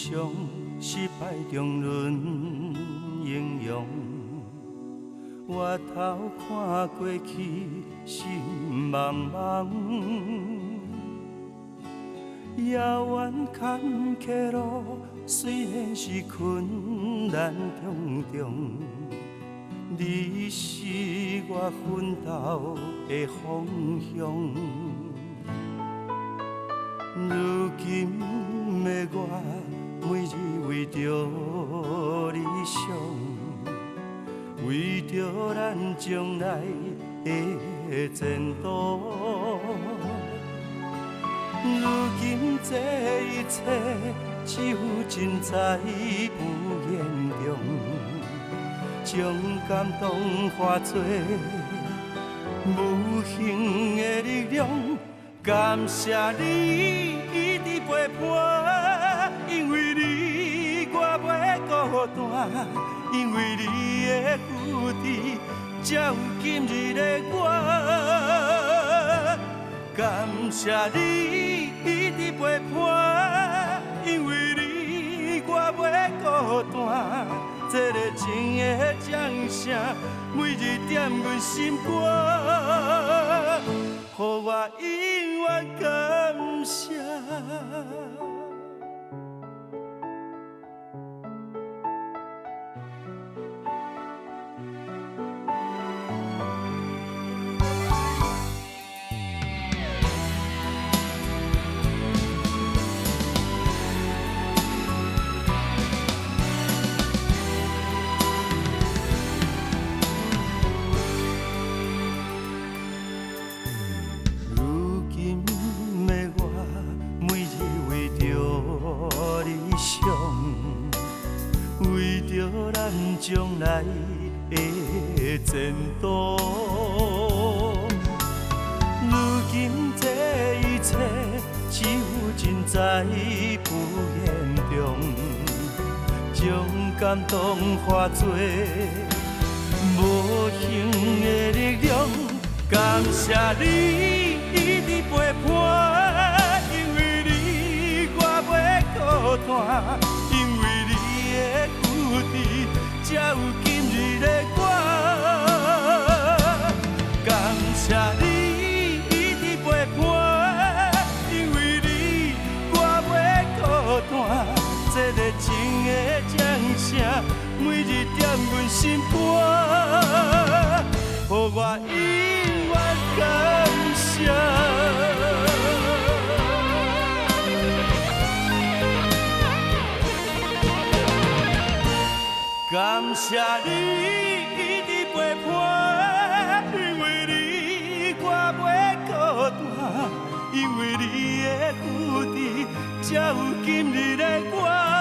常失败中论英勇，回头看过去心茫茫，遥远坎坷路虽然是困难重重，你是我奋斗的方向。如今的我，每日为着理想，为着咱将来的前途。如今这一切，只有真在不言中，将感动化作无形的力量。感谢你一直陪伴，因为你我袂孤单，因为你的付出才有今日的我。感谢你一直陪伴，因为你我袂孤单，这个情的掌声，每日点阮心肝。予我永远感谢。将来的前途，如今这一切只有真在不言中，将感动化作无形的力量。感谢你一直陪伴，因为你我袂孤单，因为你的付出。才有今日的我，感谢你一直陪伴，因为你我袂孤单，这个情的掌声，每日点阮心肝，予我永远感谢。感谢你一直陪伴，因为你我袂孤单，因为你的付出才有今日的我。